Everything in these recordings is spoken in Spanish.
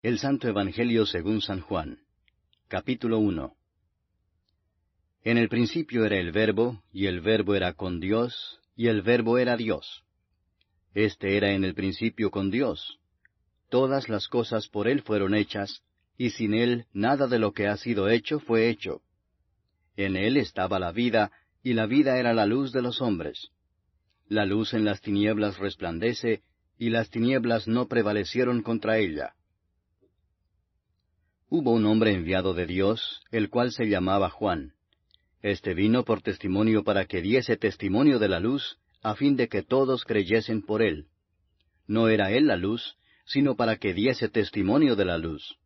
El Santo Evangelio según San Juan. Capítulo 1. En el principio era el Verbo, y el Verbo era con Dios, y el Verbo era Dios. Este era en el principio con Dios. Todas las cosas por Él fueron hechas, y sin Él nada de lo que ha sido hecho fue hecho. En Él estaba la vida, y la vida era la luz de los hombres. La luz en las tinieblas resplandece, y las tinieblas no prevalecieron contra ella. Hubo un hombre enviado de Dios, el cual se llamaba Juan. Este vino por testimonio para que diese testimonio de la luz, a fin de que todos creyesen por él. No era él la luz, sino para que diese testimonio de la luz.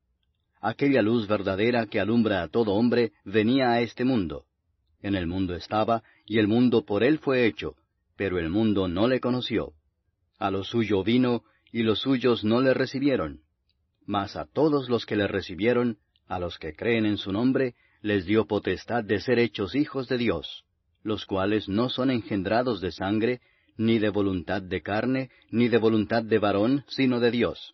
Aquella luz verdadera que alumbra a todo hombre venía a este mundo. En el mundo estaba, y el mundo por él fue hecho, pero el mundo no le conoció. A lo suyo vino, y los suyos no le recibieron. Mas a todos los que le recibieron, a los que creen en su nombre, les dio potestad de ser hechos hijos de Dios, los cuales no son engendrados de sangre, ni de voluntad de carne, ni de voluntad de varón, sino de Dios.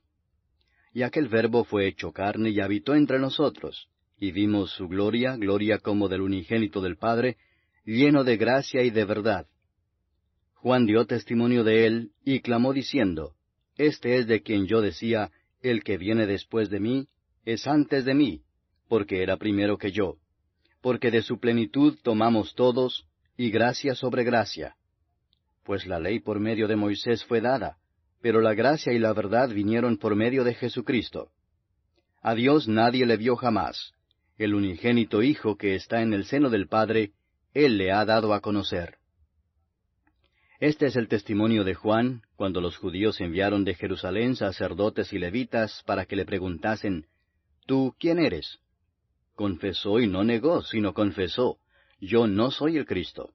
Y aquel Verbo fue hecho carne y habitó entre nosotros, y vimos su gloria, gloria como del unigénito del Padre, lleno de gracia y de verdad. Juan dio testimonio de él, y clamó diciendo, Este es de quien yo decía, el que viene después de mí, es antes de mí, porque era primero que yo. Porque de su plenitud tomamos todos, y gracia sobre gracia. Pues la ley por medio de Moisés fue dada, pero la gracia y la verdad vinieron por medio de Jesucristo. A Dios nadie le vio jamás. El unigénito Hijo que está en el seno del Padre, Él le ha dado a conocer. Este es el testimonio de Juan, cuando los judíos enviaron de Jerusalén sacerdotes y levitas para que le preguntasen, ¿Tú quién eres? Confesó y no negó, sino confesó, Yo no soy el Cristo.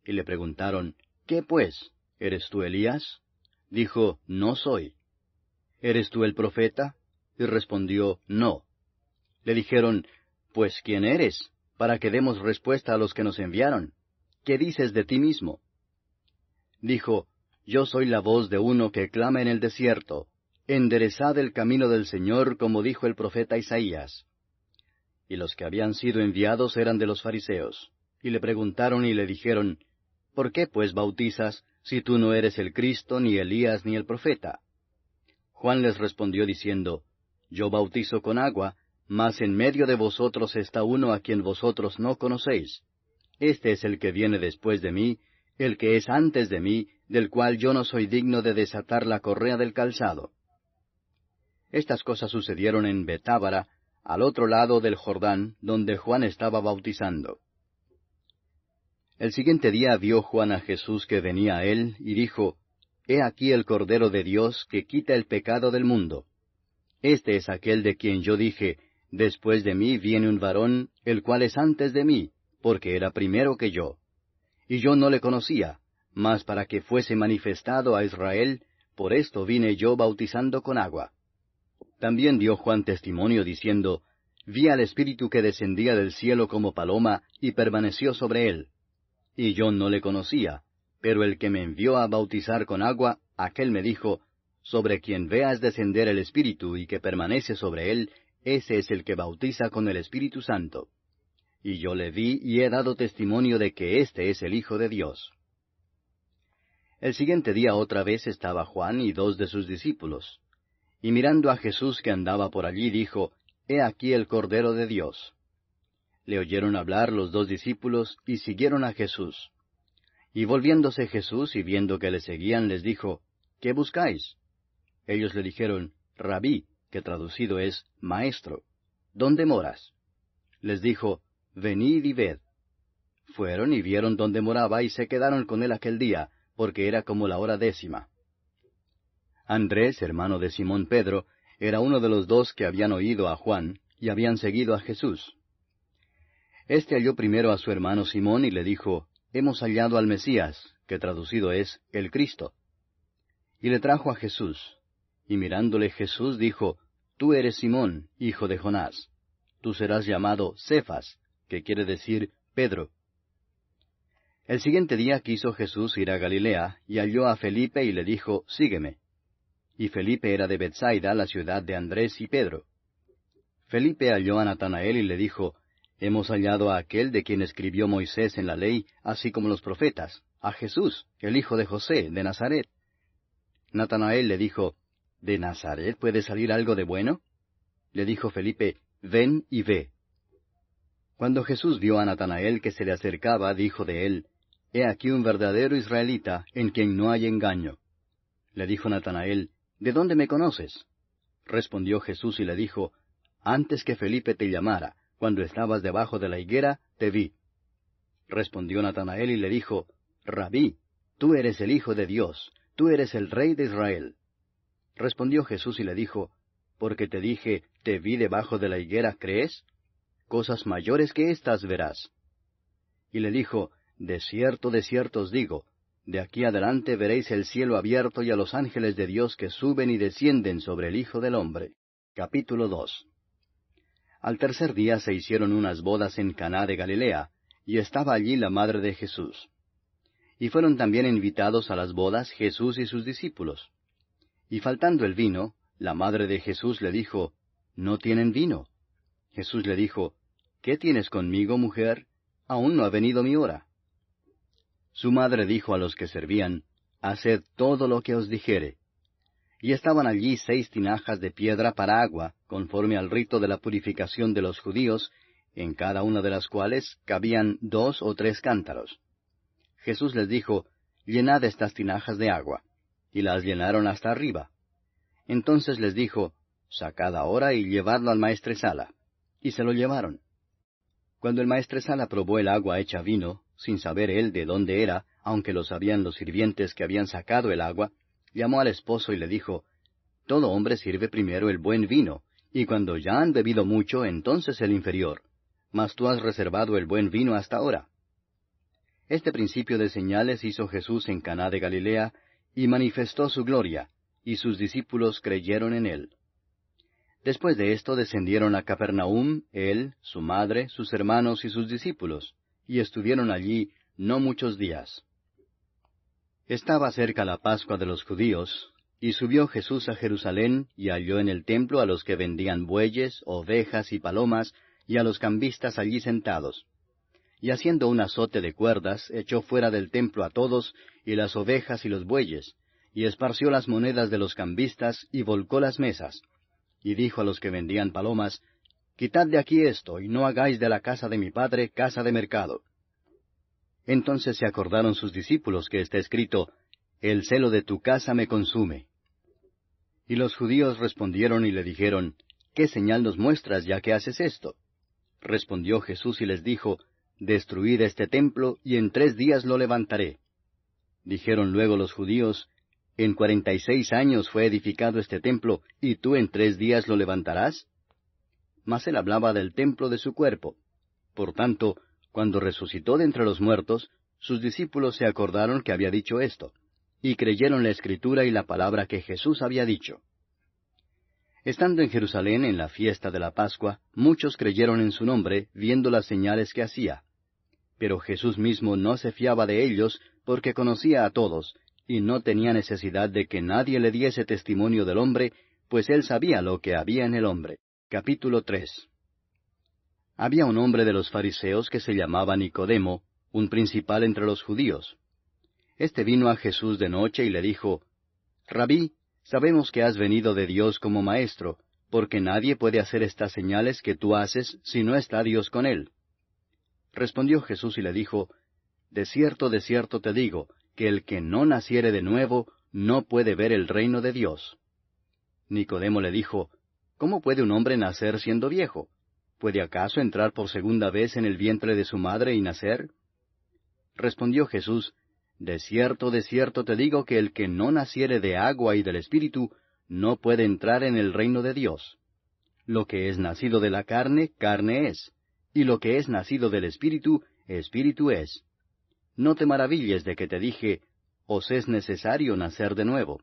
Y le preguntaron, ¿Qué pues? ¿Eres tú Elías? Dijo, No soy. ¿Eres tú el profeta? Y respondió, No. Le dijeron, Pues ¿quién eres? Para que demos respuesta a los que nos enviaron. ¿Qué dices de ti mismo? Dijo, Yo soy la voz de uno que clama en el desierto, enderezad el camino del Señor, como dijo el profeta Isaías. Y los que habían sido enviados eran de los fariseos, y le preguntaron y le dijeron, ¿Por qué pues bautizas, si tú no eres el Cristo, ni Elías, ni el profeta? Juan les respondió diciendo, Yo bautizo con agua, mas en medio de vosotros está uno a quien vosotros no conocéis. Este es el que viene después de mí, el que es antes de mí, del cual yo no soy digno de desatar la correa del calzado. Estas cosas sucedieron en Betábara, al otro lado del Jordán, donde Juan estaba bautizando. El siguiente día vio Juan a Jesús que venía a él, y dijo, He aquí el Cordero de Dios que quita el pecado del mundo. Este es aquel de quien yo dije, Después de mí viene un varón, el cual es antes de mí, porque era primero que yo. Y yo no le conocía, mas para que fuese manifestado a Israel, por esto vine yo bautizando con agua. También dio Juan testimonio diciendo, Vi al Espíritu que descendía del cielo como paloma, y permaneció sobre él. Y yo no le conocía, pero el que me envió a bautizar con agua, aquel me dijo, Sobre quien veas descender el Espíritu y que permanece sobre él, ese es el que bautiza con el Espíritu Santo. Y yo le vi y he dado testimonio de que éste es el Hijo de Dios. El siguiente día otra vez estaba Juan y 2 de sus discípulos. Y mirando a Jesús que andaba por allí, dijo, He aquí el Cordero de Dios. Le oyeron hablar los 2 discípulos y siguieron a Jesús. Y volviéndose Jesús y viendo que le seguían, les dijo, ¿Qué buscáis? Ellos le dijeron, Rabí, que traducido es Maestro, ¿dónde moras? Les dijo, Venid y ved. Fueron y vieron dónde moraba y se quedaron con él aquel día, porque era como la hora 10. Andrés, hermano de Simón Pedro, era uno de los 2 que habían oído a Juan y habían seguido a Jesús. Este halló primero a su hermano Simón y le dijo, Hemos hallado al Mesías, que traducido es el Cristo. Y le trajo a Jesús. Y mirándole Jesús dijo, Tú eres Simón, hijo de Jonás. Tú serás llamado Cefas, que quiere decir Pedro. El siguiente día quiso Jesús ir a Galilea, y halló a Felipe y le dijo, Sígueme. y Felipe era de Bethsaida, la ciudad de Andrés y Pedro. Felipe halló a Natanael y le dijo, Hemos hallado a aquel de quien escribió Moisés en la ley, así como los profetas, a Jesús, el hijo de José, de Nazaret. Natanael le dijo, ¿De Nazaret puede salir algo de bueno? Le dijo Felipe, Ven y ve. Cuando Jesús vio a Natanael que se le acercaba, dijo de él, He aquí un verdadero israelita, en quien no hay engaño. Le dijo Natanael, ¿De dónde me conoces? Respondió Jesús y le dijo, Antes que Felipe te llamara, cuando estabas debajo de la higuera, te vi. Respondió Natanael y le dijo, Rabí, tú eres el Hijo de Dios, tú eres el Rey de Israel. Respondió Jesús y le dijo, Porque te dije, te vi debajo de la higuera, ¿crees? Cosas mayores que éstas verás. Y le dijo, de cierto os digo, de aquí adelante veréis el cielo abierto y a los ángeles de Dios que suben y descienden sobre el Hijo del Hombre. Capítulo 2. Al tercer día se hicieron unas bodas en Caná de Galilea, y estaba allí la madre de Jesús. Y fueron también invitados a las bodas Jesús y sus discípulos. Y faltando el vino, la madre de Jesús le dijo, No tienen vino. Jesús le dijo, ¿Qué tienes conmigo, mujer? Aún no ha venido mi hora. Su madre dijo a los que servían, Haced todo lo que os dijere. Y estaban allí 6 tinajas de piedra para agua, conforme al rito de la purificación de los judíos, en cada una de las cuales cabían 2 o 3 cántaros. Jesús les dijo, Llenad estas tinajas de agua. Y las llenaron hasta arriba. Entonces les dijo, Sacad ahora y llevadlo al maestresala. Y se lo llevaron. Cuando el maestresala probó el agua hecha vino, sin saber él de dónde era, aunque lo sabían los sirvientes que habían sacado el agua, llamó al esposo y le dijo, Todo hombre sirve primero el buen vino, y cuando ya han bebido mucho, entonces el inferior. Mas tú has reservado el buen vino hasta ahora. Este principio de señales hizo Jesús en Caná de Galilea, y manifestó su gloria, y sus discípulos creyeron en él. Después de esto descendieron a Capernaum, él, su madre, sus hermanos y sus discípulos, y estuvieron allí no muchos días. Estaba cerca la Pascua de los judíos, y subió Jesús a Jerusalén, y halló en el templo a los que vendían bueyes, ovejas y palomas, y a los cambistas allí sentados. Y haciendo un azote de cuerdas, echó fuera del templo a todos, y las ovejas y los bueyes, y esparció las monedas de los cambistas, y volcó las mesas. Y dijo a los que vendían palomas, Quitad de aquí esto, y no hagáis de la casa de mi padre casa de mercado. Entonces se acordaron sus discípulos que está escrito, El celo de tu casa me consume. Y los judíos respondieron y le dijeron, ¿Qué señal nos muestras ya que haces esto? Respondió Jesús y les dijo, Destruid este templo, y en 3 días lo levantaré. Dijeron luego los judíos, ¿En 46 años fue edificado este templo, y tú en 3 días lo levantarás? Mas él hablaba del templo de su cuerpo. Por tanto, cuando resucitó de entre los muertos, sus discípulos se acordaron que había dicho esto, y creyeron la Escritura y la palabra que Jesús había dicho. Estando en Jerusalén en la fiesta de la Pascua, muchos creyeron en su nombre, viendo las señales que hacía. Pero Jesús mismo no se fiaba de ellos, porque conocía a todos, y no tenía necesidad de que nadie le diese testimonio del hombre, pues él sabía lo que había en el hombre. Capítulo 3. Había un hombre de los fariseos que se llamaba Nicodemo, un principal entre los judíos. Este vino a Jesús de noche y le dijo, Rabí, sabemos que has venido de Dios como maestro, porque nadie puede hacer estas señales que tú haces si no está Dios con él. Respondió Jesús y le dijo, de cierto te digo, que el que no naciere de nuevo no puede ver el reino de Dios. Nicodemo le dijo, ¿Cómo puede un hombre nacer siendo viejo? ¿Puede acaso entrar por segunda vez en el vientre de su madre y nacer? Respondió Jesús, de cierto te digo que el que no naciere de agua y del Espíritu no puede entrar en el reino de Dios. Lo que es nacido de la carne, carne es, y lo que es nacido del Espíritu, Espíritu es. No te maravilles de que te dije, os es necesario nacer de nuevo.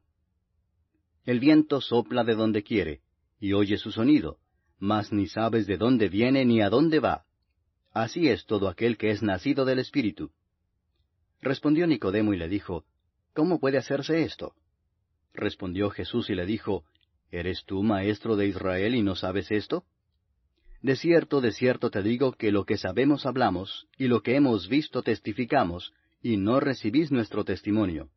El viento sopla de donde quiere, y oye su sonido, mas ni sabes de dónde viene ni a dónde va. Así es todo aquel que es nacido del Espíritu. Respondió Nicodemo y le dijo, ¿Cómo puede hacerse esto? Respondió Jesús y le dijo, ¿Eres tú maestro de Israel y no sabes esto? De cierto te digo que lo que sabemos hablamos, y lo que hemos visto testificamos, y no recibís nuestro testimonio.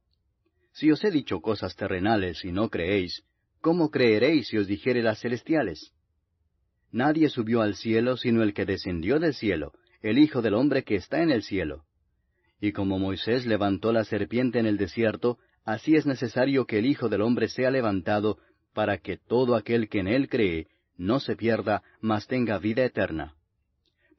Si os he dicho cosas terrenales y no creéis, ¿cómo creeréis si os dijere las celestiales? Nadie subió al cielo sino el que descendió del cielo, el Hijo del hombre que está en el cielo. Y como Moisés levantó la serpiente en el desierto, así es necesario que el Hijo del hombre sea levantado, para que todo aquel que en él cree no se pierda, mas tenga vida eterna.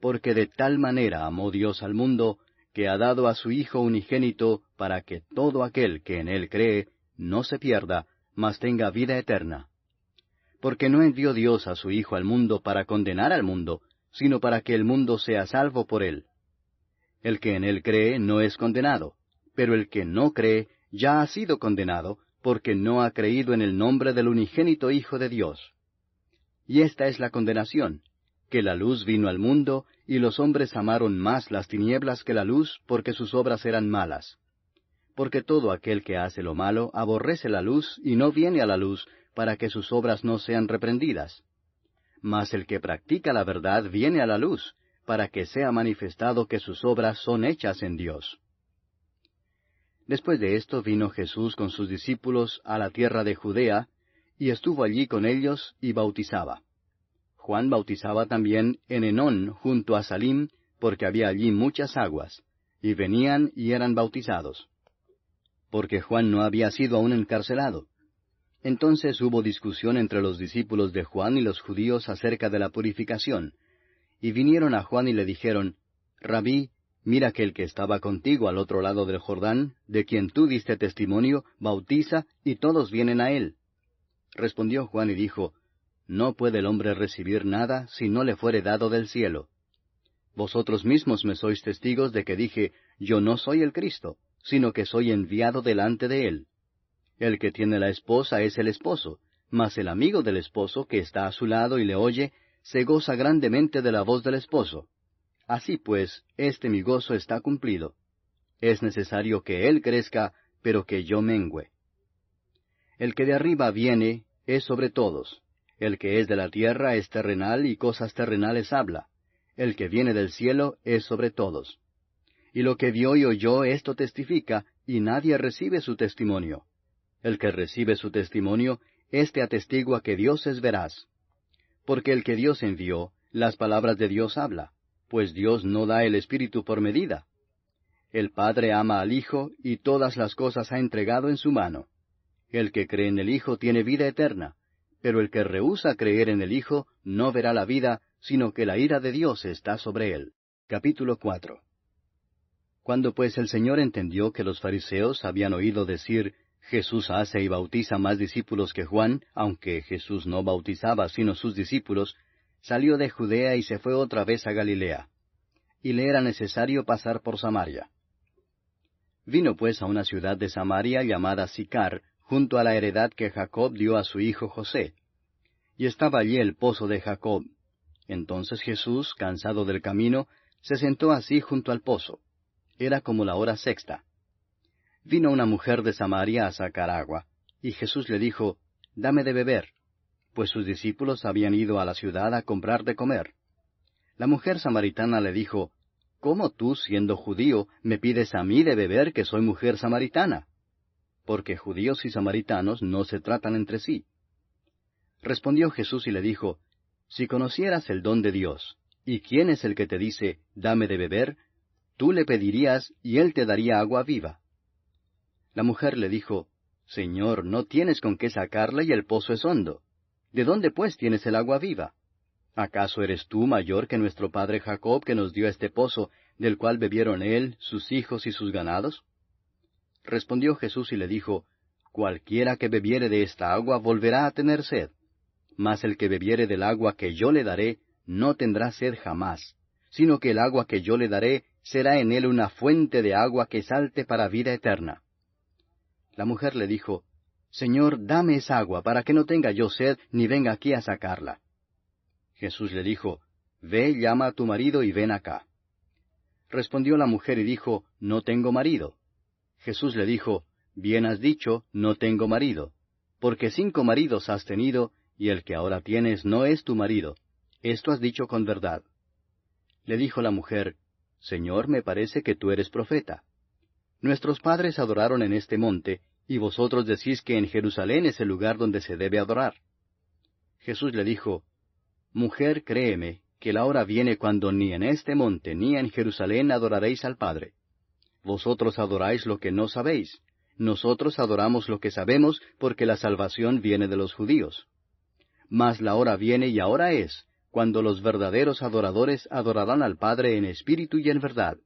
Porque de tal manera amó Dios al mundo, que ha dado a su Hijo unigénito, para que todo aquel que en él cree no se pierda, mas tenga vida eterna. Porque no envió Dios a su Hijo al mundo para condenar al mundo, sino para que el mundo sea salvo por él. El que en él cree no es condenado, pero el que no cree ya ha sido condenado, porque no ha creído en el nombre del unigénito Hijo de Dios. Y esta es la condenación, que la luz vino al mundo, y los hombres amaron más las tinieblas que la luz, porque sus obras eran malas. Porque todo aquel que hace lo malo aborrece la luz, y no viene a la luz, para que sus obras no sean reprendidas. Mas el que practica la verdad viene a la luz, para que sea manifestado que sus obras son hechas en Dios. Después de esto vino Jesús con sus discípulos a la tierra de Judea, y estuvo allí con ellos y bautizaba. Juan bautizaba también en Enón junto a Salim, porque había allí muchas aguas, y venían y eran bautizados. Porque Juan no había sido aún encarcelado. Entonces hubo discusión entre los discípulos de Juan y los judíos acerca de la purificación, y vinieron a Juan y le dijeron, Rabí, mira que el que estaba contigo al otro lado del Jordán, de quien tú diste testimonio, bautiza, y todos vienen a él. Respondió Juan y dijo, No puede el hombre recibir nada si no le fuere dado del cielo. Vosotros mismos me sois testigos de que dije, Yo no soy el Cristo, sino que soy enviado delante de él. El que tiene la esposa es el esposo, mas el amigo del esposo que está a su lado y le oye, se goza grandemente de la voz del esposo. Así pues, mi gozo está cumplido. Es necesario que él crezca, pero que yo mengüe. El que de arriba viene es sobre todos. El que es de la tierra es terrenal y cosas terrenales habla. El que viene del cielo es sobre todos. Y lo que vio y oyó esto testifica, y nadie recibe su testimonio. El que recibe su testimonio, éste atestigua que Dios es veraz. Porque el que Dios envió, las palabras de Dios habla, pues Dios no da el Espíritu por medida. El Padre ama al Hijo, y todas las cosas ha entregado en su mano. El que cree en el Hijo tiene vida eterna, pero el que rehúsa creer en el Hijo no verá la vida, sino que la ira de Dios está sobre él. Capítulo 4. Cuando pues el Señor entendió que los fariseos habían oído decir, Jesús hace y bautiza más discípulos que Juan, aunque Jesús no bautizaba sino sus discípulos, salió de Judea y se fue otra vez a Galilea. Y le era necesario pasar por Samaria. Vino pues a una ciudad de Samaria llamada Sicar, junto a la heredad que Jacob dio a su hijo José. Y estaba allí el pozo de Jacob. Entonces Jesús, cansado del camino, se sentó así junto al pozo. Era como la hora sexta. Vino una mujer de Samaria a sacar agua, y Jesús le dijo, Dame de beber, pues sus discípulos habían ido a la ciudad a comprar de comer. La mujer samaritana le dijo, ¿Cómo tú, siendo judío, me pides a mí de beber que soy mujer samaritana? Porque judíos y samaritanos no se tratan entre sí. Respondió Jesús y le dijo, Si conocieras el don de Dios, y quién es el que te dice, Dame de beber, tú le pedirías, y él te daría agua viva. La mujer le dijo, Señor, no tienes con qué sacarla y el pozo es hondo. ¿De dónde pues tienes el agua viva? ¿Acaso eres tú mayor que nuestro padre Jacob, que nos dio este pozo, del cual bebieron él, sus hijos y sus ganados? Respondió Jesús y le dijo, Cualquiera que bebiere de esta agua volverá a tener sed. Mas el que bebiere del agua que yo le daré, no tendrá sed jamás, sino que el agua que yo le daré será en él una fuente de agua que salte para vida eterna. La mujer le dijo, Señor, dame esa agua, para que no tenga yo sed, ni venga aquí a sacarla. Jesús le dijo, Ve, llama a tu marido y ven acá. Respondió la mujer y dijo, No tengo marido. Jesús le dijo, Bien has dicho, no tengo marido, porque 5 maridos has tenido, y el que ahora tienes no es tu marido. Esto has dicho con verdad. Le dijo la mujer, Señor, me parece que tú eres profeta. Nuestros padres adoraron en este monte, y vosotros decís que en Jerusalén es el lugar donde se debe adorar. Jesús le dijo, Mujer, créeme, que la hora viene cuando ni en este monte ni en Jerusalén adoraréis al Padre. Vosotros adoráis lo que no sabéis. Nosotros adoramos lo que sabemos, porque la salvación viene de los judíos. Mas la hora viene y ahora es, cuando los verdaderos adoradores adorarán al Padre en espíritu y en verdad,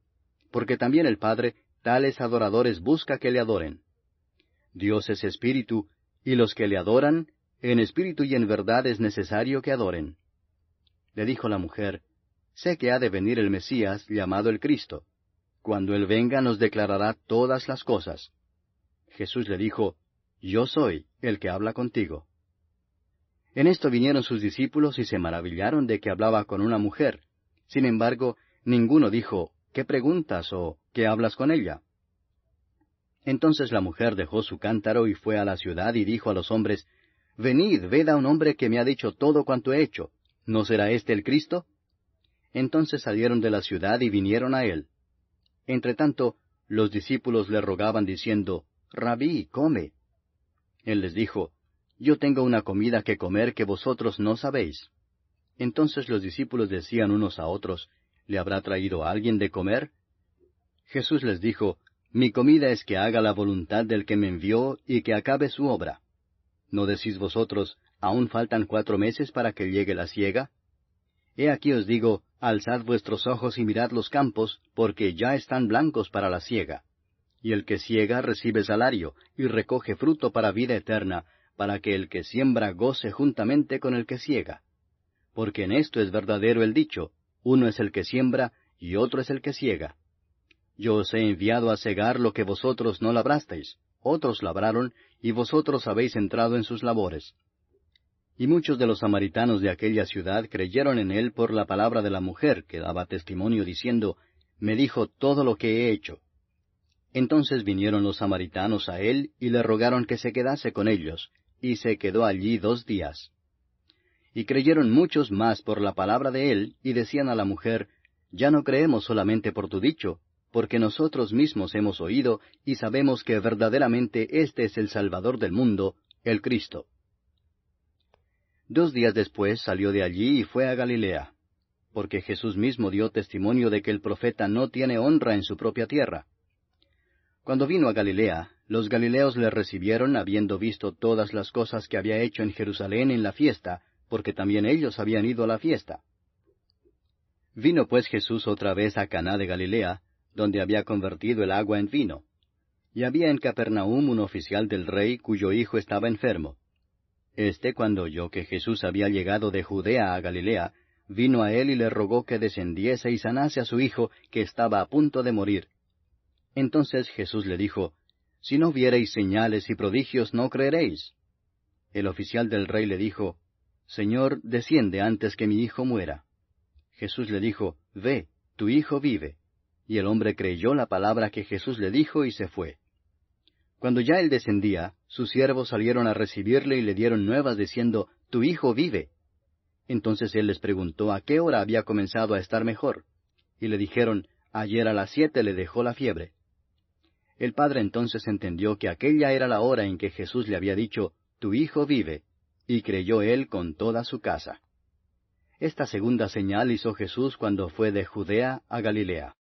porque también el Padre tales adoradores busca que le adoren. Dios es espíritu, y los que le adoran, en espíritu y en verdad es necesario que adoren. Le dijo la mujer, Sé que ha de venir el Mesías, llamado el Cristo. Cuando Él venga nos declarará todas las cosas. Jesús le dijo, Yo soy el que habla contigo. En esto vinieron sus discípulos y se maravillaron de que hablaba con una mujer. Sin embargo, ninguno dijo, ¿qué preguntas o qué hablas con ella? Entonces la mujer dejó su cántaro y fue a la ciudad y dijo a los hombres, Venid, ved a un hombre que me ha dicho todo cuanto he hecho. ¿No será éste el Cristo? Entonces salieron de la ciudad y vinieron a él. Entretanto, los discípulos le rogaban diciendo, Rabí, come. Él les dijo, Yo tengo una comida que comer que vosotros no sabéis. Entonces los discípulos decían unos a otros, ¿Le habrá traído alguien de comer? Jesús les dijo, Mi comida es que haga la voluntad del que me envió y que acabe su obra. ¿No decís vosotros, aún faltan 4 meses para que llegue la siega? He aquí os digo, alzad vuestros ojos y mirad los campos, porque ya están blancos para la siega. Y el que siega recibe salario, y recoge fruto para vida eterna, para que el que siembra goce juntamente con el que siega. Porque en esto es verdadero el dicho, uno es el que siembra, y otro es el que siega. Yo os he enviado a segar lo que vosotros no labrasteis, otros labraron, y vosotros habéis entrado en sus labores. Y muchos de los samaritanos de aquella ciudad creyeron en él por la palabra de la mujer, que daba testimonio diciendo, Me dijo todo lo que he hecho. Entonces vinieron los samaritanos a él y le rogaron que se quedase con ellos, y se quedó allí 2 días. Y creyeron muchos más por la palabra de él, y decían a la mujer, Ya no creemos solamente por tu dicho, porque nosotros mismos hemos oído y sabemos que verdaderamente este es el Salvador del mundo, el Cristo. 2 días después salió de allí y fue a Galilea, porque Jesús mismo dio testimonio de que el profeta no tiene honra en su propia tierra. Cuando vino a Galilea, los galileos le recibieron habiendo visto todas las cosas que había hecho en Jerusalén en la fiesta, porque también ellos habían ido a la fiesta. Vino pues Jesús otra vez a Caná de Galilea, donde había convertido el agua en vino. Y había en Capernaum un oficial del rey cuyo hijo estaba enfermo. Cuando oyó que Jesús había llegado de Judea a Galilea, vino a él y le rogó que descendiese y sanase a su hijo, que estaba a punto de morir. Entonces Jesús le dijo, Si no viereis señales y prodigios, no creeréis. El oficial del rey le dijo, Señor, desciende antes que mi hijo muera. Jesús le dijo, Ve, tu hijo vive. Y el hombre creyó la palabra que Jesús le dijo y se fue. Cuando ya él descendía, sus siervos salieron a recibirle y le dieron nuevas diciendo, Tu hijo vive. Entonces él les preguntó a qué hora había comenzado a estar mejor. Y le dijeron, Ayer a las 7 le dejó la fiebre. El padre entonces entendió que aquella era la hora en que Jesús le había dicho, Tu hijo vive, y creyó él con toda su casa. Esta segunda señal hizo Jesús cuando fue de Judea a Galilea.